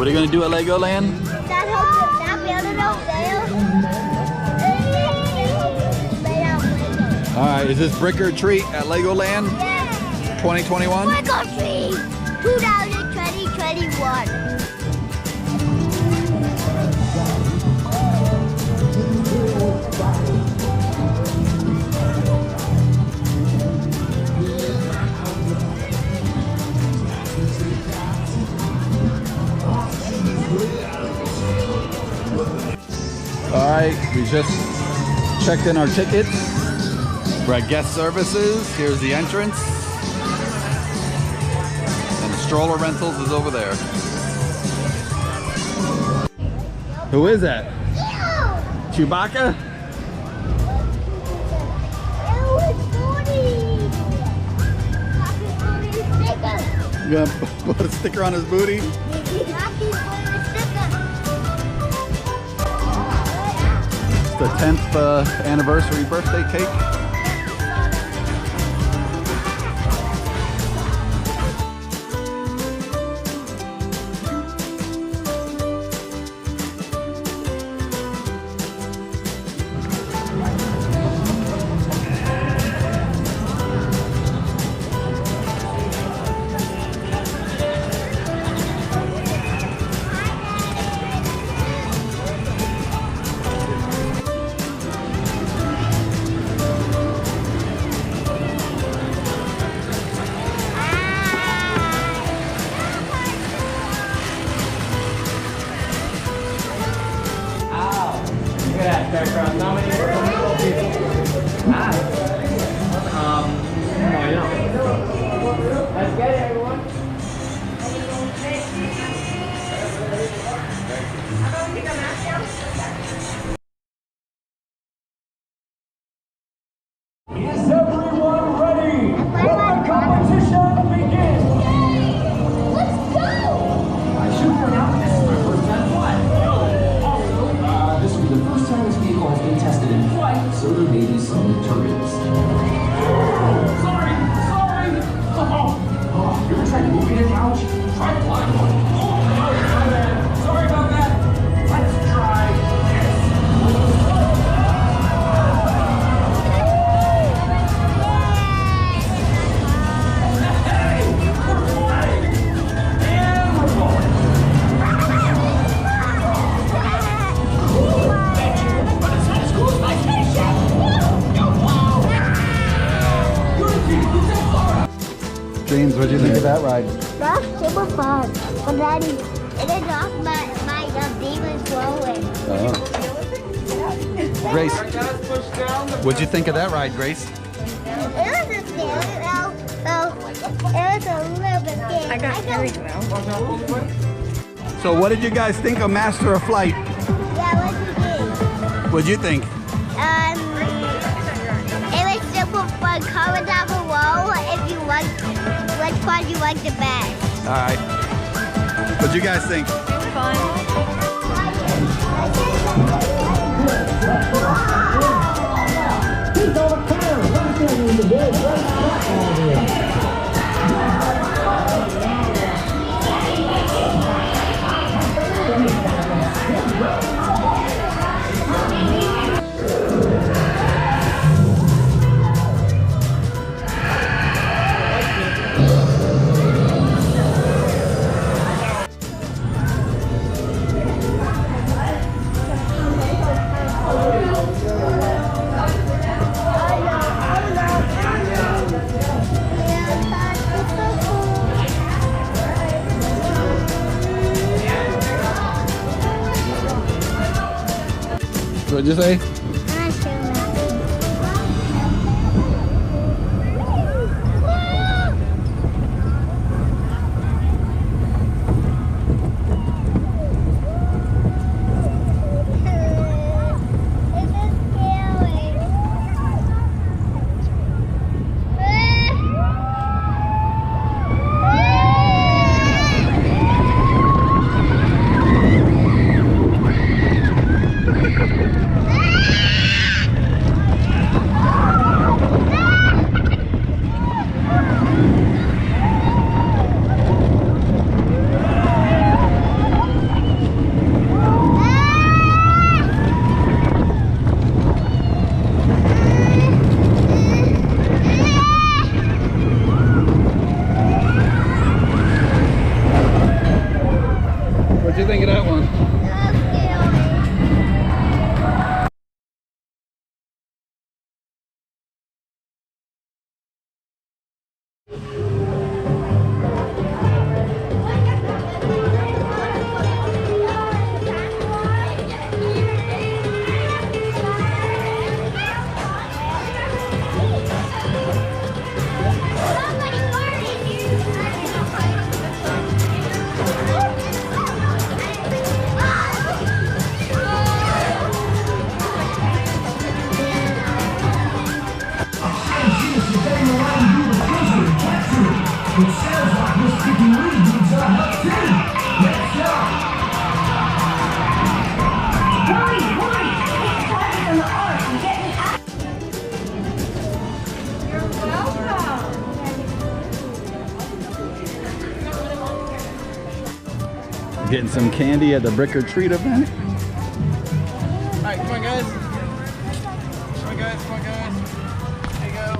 What are you gonna do at Legoland? Alright, is this brick or treat at Legoland? Yeah. 2021? Brick or treat 2020-21. Alright, we just checked in our tickets. We're at guest services. Here's the entrance. And the stroller rentals is over there. Who is that? Chewbacca? You gonna put a sticker on his booty? The 10th anniversary birthday cake. Background. How many people? No, you don't. Let's get it, everyone. Is everyone ready? Let the competition begin. Let's go! I should point out this is my first time flying. This will be the first time this vehicle has been tested in flight, so there may be some turbulence. Sorry! Oh, you ever tried moving a couch? Try flying one. Sorry about that. Let's try this. Hey! We're flying! And we're going. James, what do you think of that ride? That's super fun. But Daddy, it is off my demons flowing. Grace, what'd you think of that ride, Grace? It was a scary, though. It was a little bit scary. I got carried now. So what did you guys think of Master of Flight? Yeah, what did you think? What'd you think? It was super fun. Comment down below if you like which part you like the best. Alright. What'd you guys think? Fun. What'd you say? Ah! It sounds like Miss Piggy Lee needs our help too. Let's go. Hurry, hurry! It's climbing on the arch and get me out. You're welcome. Getting some candy at the Brick or Treat event. All right, come on, guys. Come on, guys. Come on, guys. There you go.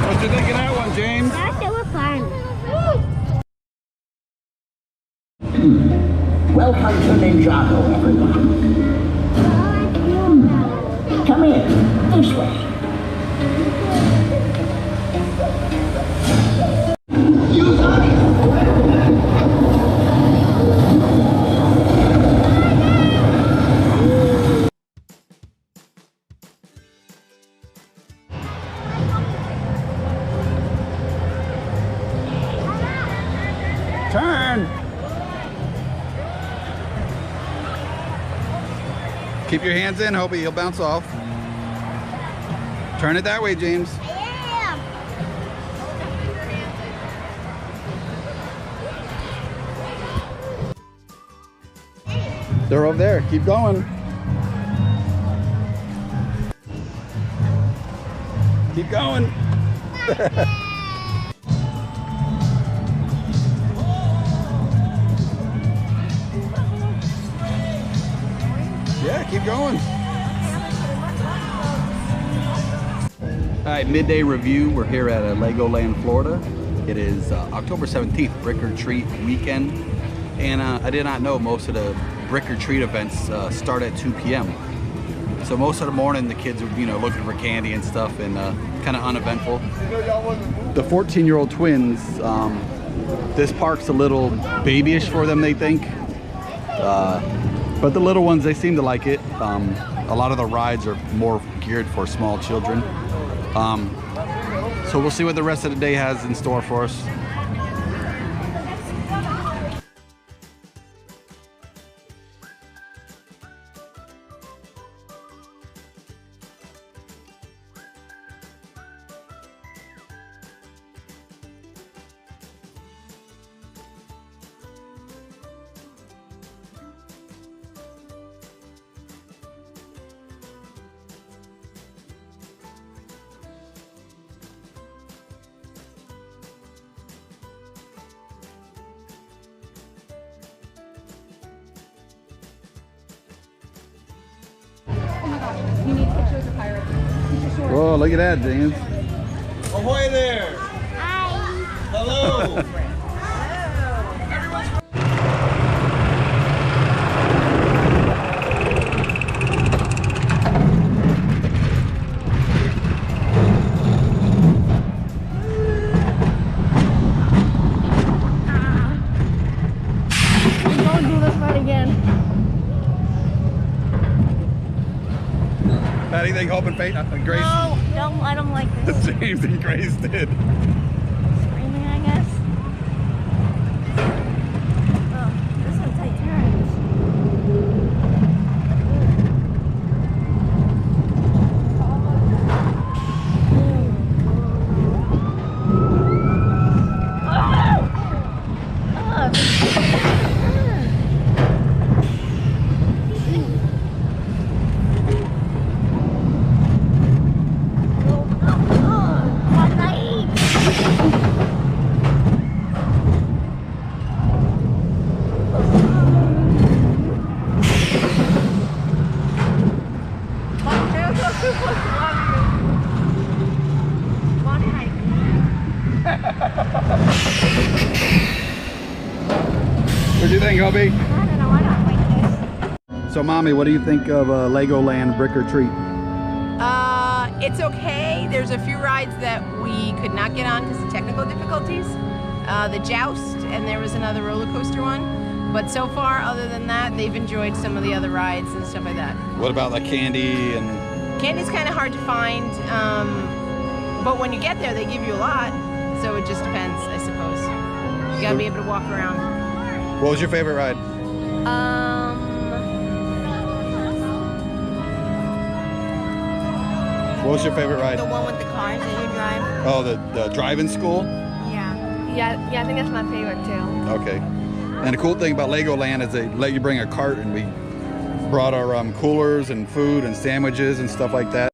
What you think of that one, James? That's so fun. Welcome to Ninjago, everyone. Come in, this way. Use eyes. Turn! Keep your hands in, Hobie, he'll bounce off. Turn it that way, James. I am. They're over there, keep going. Keep going. Yeah, keep going. All right, midday review. We're here at Legoland, Florida. It is October 17th, Brick or Treat weekend. And I did not know most of the Brick or Treat events start at 2 p.m. So most of the morning, the kids were, looking for candy and stuff, and kind of uneventful. The 14-year-old twins, this park's a little babyish for them, they think. But the little ones, they seem to like it. A lot of the rides are more geared for small children. So we'll see what the rest of the day has in store for us. You need pictures of pirates. Whoa, look at that, James. Ahoy there! Hi. Hello! Don't do this part again. How do you think Hope and Grace? No, I don't like this. James and Grace did. Screaming, I guess. Oh, this one's tight turns. What do you think, Obi? I don't know, I don't like this. So, Mommy, what do you think of Legoland Brick or Treat? It's okay. There's a few rides that we could not get on because of technical difficulties. The Joust, and there was another roller coaster one. But so far, other than that, they've enjoyed some of the other rides and stuff like that. What about like candy and... Candy's kind of hard to find, but when you get there, they give you a lot. So it just depends, I suppose. You gotta be able to walk around. What was your favorite ride? What was your favorite ride? The one with the cars that you drive. Oh, the driving school? Yeah, I think that's my favorite too. Okay. And the cool thing about Legoland is they let you bring a cart, and we brought our coolers and food and sandwiches and stuff like that.